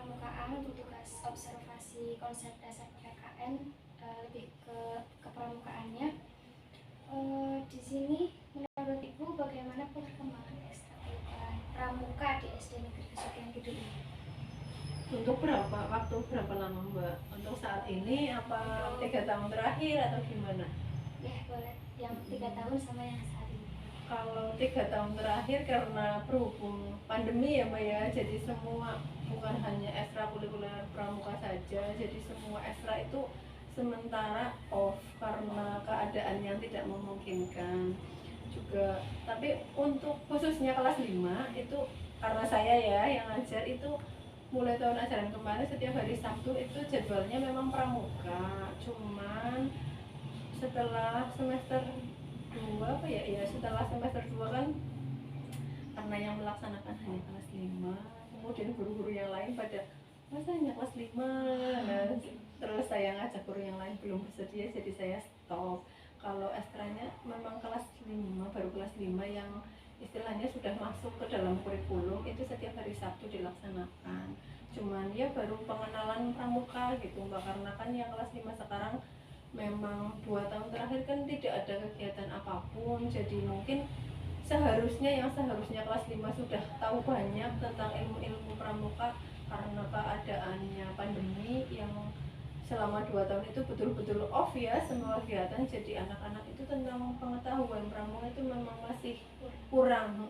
pramukaan untuk tugas observasi konsep dasar PPKN, lebih ke pramukaannya. Di sini menurut Ibu bagaimana perkembangan ekstrakurikuler pramuka di SD Negeri Kesugihan Kidul ini? Untuk waktu berapa lama Mbak? Untuk saat ini apa 3 tahun terakhir atau gimana? Ya boleh, yang 3 tahun sama yang saat ini. Kalau 3 tahun terakhir karena berhubung pandemi ya Mbak ya, jadi semua bukan hanya ekstrakurikuler pramuka saja, jadi semua ekstra itu sementara off karena keadaan yang tidak memungkinkan juga. Tapi untuk khususnya kelas 5 itu karena saya ya yang ngajar itu mulai tahun ajaran kemarin setiap hari Sabtu itu jadwalnya memang pramuka. Cuman setelah semester 2 apa ya setelah semester 2 kan karena yang melaksanakan hanya kelas 5, kemudian guru-guru yang lain pada masa hanya kelas 5. Nah, terus saya ngajak guru yang lain belum bersedia jadi saya stop. Kalau ekstranya memang kelas 5, baru kelas 5 yang istilahnya sudah masuk ke dalam kurikulum itu setiap hari Sabtu dilaksanakan. Cuman ya baru pengenalan pramuka gitu Mbak, karena kan yang kelas 5 sekarang memang 2 tahun terakhir kan tidak ada kegiatan apapun, jadi mungkin seharusnya kelas 5 sudah tahu banyak tentang ilmu-ilmu pramuka karena keadaannya pandemi yang selama 2 tahun itu betul-betul off ya semua kegiatan, jadi anak-anak itu tentang pengetahuan pramuka itu memang masih kurang,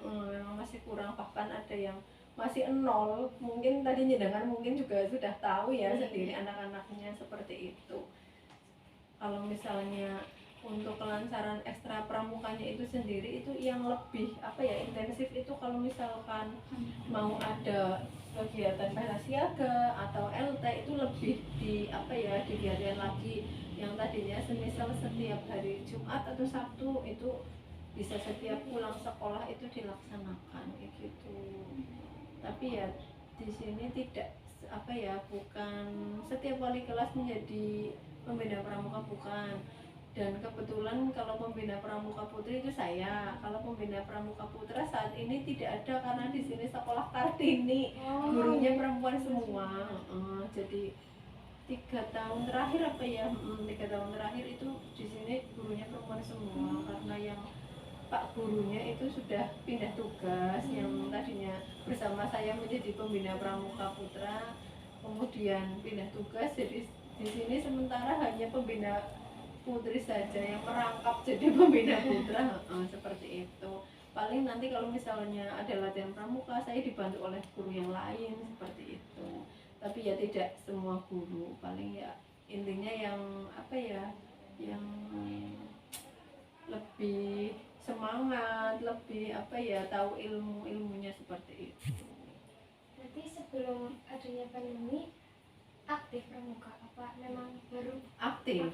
bahkan ada yang masih nol. Mungkin tadi nyedangan mungkin juga sudah tahu ya sendiri anak-anaknya seperti itu. Kalau misalnya untuk kelancaran ekstra pramukanya itu sendiri itu yang lebih intensif itu kalau misalkan mau ada kegiatan bela siaga atau LT itu lebih digiatkan lagi, yang tadinya semisal setiap hari Jumat atau Sabtu itu bisa setiap pulang sekolah itu dilaksanakan kayak gitu. Tapi ya di sini tidak bukan setiap wali kelas menjadi pembina pramuka, bukan. Dan kebetulan kalau pembina pramuka putri itu saya, kalau pembina pramuka putra saat ini tidak ada karena di sini sekolah Kartini, gurunya perempuan semua. Jadi 3 tahun terakhir 3 tahun terakhir itu di sini gurunya perempuan semua karena yang Pak gurunya itu sudah pindah tugas, yang tadinya bersama saya menjadi pembina pramuka putra kemudian pindah tugas, jadi di sini sementara hanya pembina putri saja yang merangkap jadi pembina putra. Seperti itu. Paling nanti kalau misalnya ada latihan pramuka saya dibantu oleh guru yang lain seperti itu. Tapi ya tidak semua guru, paling ya intinya yang yang lebih semangat, lebih tahu ilmunya seperti itu. Berarti sebelum adanya pandemi aktif pramuka apa memang baru aktif.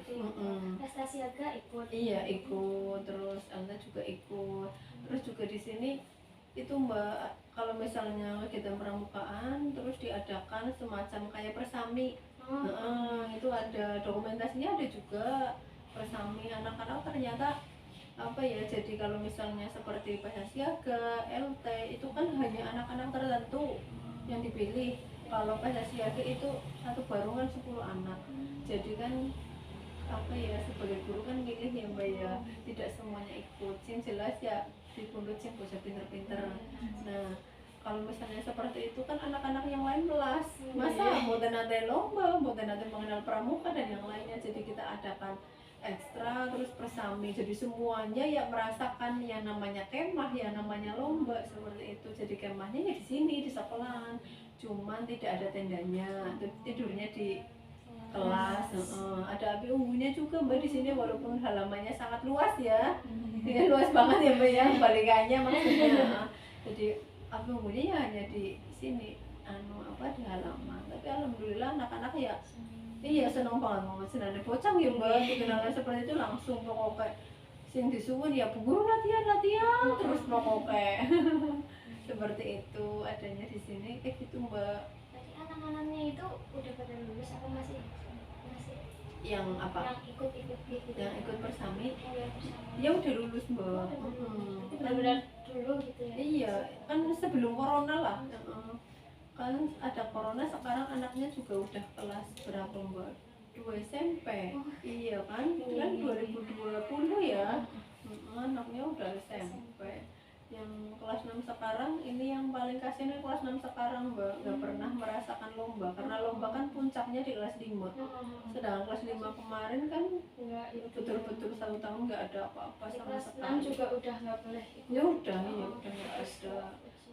Prestasi siaga ikut? Iya ikut, terus Anda juga ikut, terus juga di sini itu Mbak kalau misalnya kegiatan pramukaan terus diadakan semacam kayak persami. Itu ada dokumentasinya, ada juga persami anak-anak ternyata jadi kalau misalnya seperti PH siaga, LT itu kan hanya anak-anak tertentu yang dipilih. Kalau PH siaga itu satu barungan 10 anak. Jadi kan sebagai guru kan milih ya Mbak ya, tidak semuanya ikut. Sing jelas ya dipundut sing bocah pinter-pinter. Nah, kalau misalnya seperti itu kan anak-anak yang lain melas. Masa mau nate lomba, mau nate mengenal pramuka dan yang lainnya, jadi kita adakan ekstra terus persami, jadi semuanya ya merasakan yang namanya kemah, ya namanya lomba seperti itu. Jadi kemahnya ya di sini di sekolahan, cuman tidak ada tendanya, tidurnya di kelas. Ada api unggunya juga Mbak di sini, walaupun halamannya sangat luas ya. Luas banget ya Mbak ya, balikannya maksudnya. Jadi api unggunya ya hanya di sini di halaman. Tapi alhamdulillah anak-anak ya iya seneng banget senang bocah ya Mbak, dikenalan seperti itu langsung pokoknya sing disuwun ya Bu Guru latihan terus pokoknya. Seperti itu adanya di sini kayak gitu Mbak. Berarti anak-anaknya itu udah pada lulus apa masih yang apa? Yang ikut gitu. Yang ikut persami? Ya udah lulus Mbak. Benar-benar dulu gitu ya? Iya, kan sebelum corona lah. kan ada corona sekarang anaknya juga udah kelas berapa mbak? 2 SMP. Iya kan? Itu kan 2020 ya. Anaknya udah SMP. Yang kelas 6 sekarang ini yang paling kasihan kelas 6 sekarang mbak, nggak pernah merasakan lomba karena lomba kan puncaknya di kelas 5. Sedangkan kelas 5 kemarin kan Enggak, betul-betul 1 tahun nggak ada apa-apa di sama kelas 6 sekali. juga udah nggak boleh ikut. Ya udah nggak ada.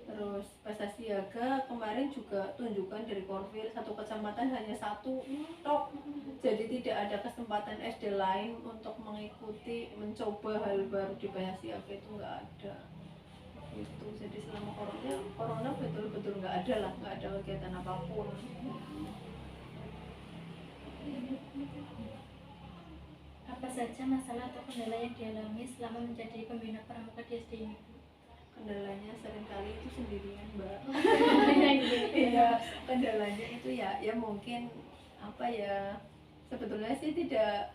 Terus pesta siaga kemarin juga tunjukkan dari Korwil, satu kecamatan hanya 1 tok. Jadi tidak ada kesempatan SD lain untuk mengikuti, mencoba hal baru di pesta siaga, itu nggak ada. Itu jadi selama corona betul-betul nggak ada lah, nggak ada kegiatan apapun. Apa saja masalah atau kendala yang dialami selama menjadi pembina pramuka di SD ini? Kendalanya seringkali itu sendirian mbak. Iya. Iya, kendalanya itu ya mungkin apa ya, sebetulnya sih tidak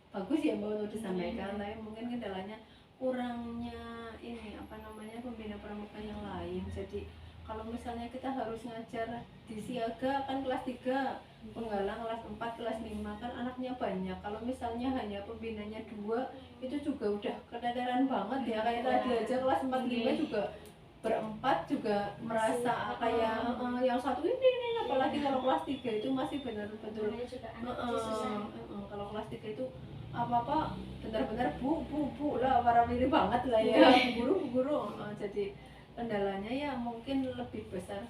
bagus ya mbak untuk disampaikan, tapi mungkin kendalanya kurangnya ini apa namanya pembina pramuka yang lain. Jadi kalau misalnya kita harus ngajar di siaga kan kelas 3, penggalang kelas 4, kelas 5 kan anaknya banyak. Kalau misalnya hanya pembinanya 2 itu juga udah keteteran banget ya, kayak tadi aja kelas 4 5 juga berempat juga merasa kayak yang satu ini apalagi kalau kelas 3 itu masih benar-benar kalau kelas 3 itu apa-apa benar-benar bu lah, para mirip banget lah ya, guru jadi kendalanya ya mungkin lebih besar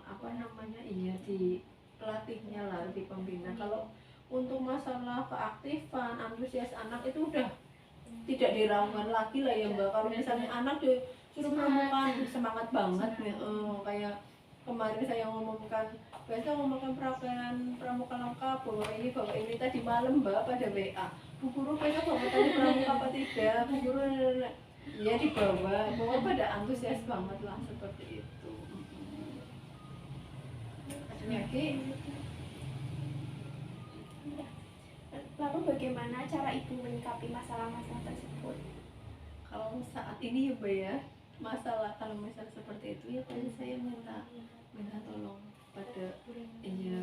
apa namanya di pelatihnya lah, di pembina. Kalau untuk masalah keaktifan, antusias anak itu udah tidak diragukan lagi lah ya mbak. Kalau misalnya anak disuruh pramuka semangat banget nih, kayak kemarin saya ngomongkan prakaian pramuka lengkap, bawa ini tadi malam mbak pada WA, Bu Guru besok bawa tadi pramuka apa tidak, Bu Guru ya dibawa, pada antusias banget lah seperti itu. Lalu bagaimana cara ibu menyikapi masalah-masalah tersebut? Kalau saat ini ya mbak ya, masalah kalau misal seperti itu ya paling saya minta tolong pada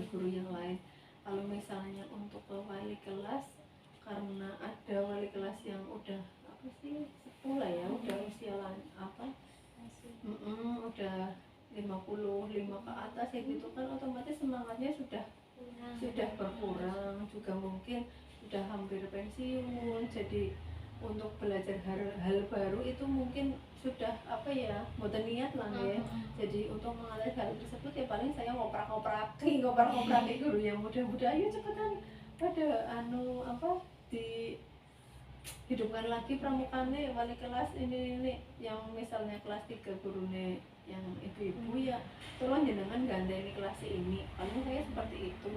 guru yang lain. Kalau misalnya untuk wali kelas, karena ada wali kelas yang udah apa sih sepuh ya, udah usia udah 55 ke atas ya gitu kan, otomatis semangatnya sudah berkurang, juga mungkin sudah hampir pensiun. Jadi untuk belajar hal baru itu mungkin sudah apa ya, boten niat lah ya. Jadi untuk mengalir hal tersebut ya paling saya ngoprak-ngopraki guru yang muda-muda, ayo cepetan pada di hidupkan lagi pramukane wali kelas ini yang misalnya kelas 3 gurune yang ibu-ibu ya tolong jenengan gandeng kelas ini, paling saya seperti itu.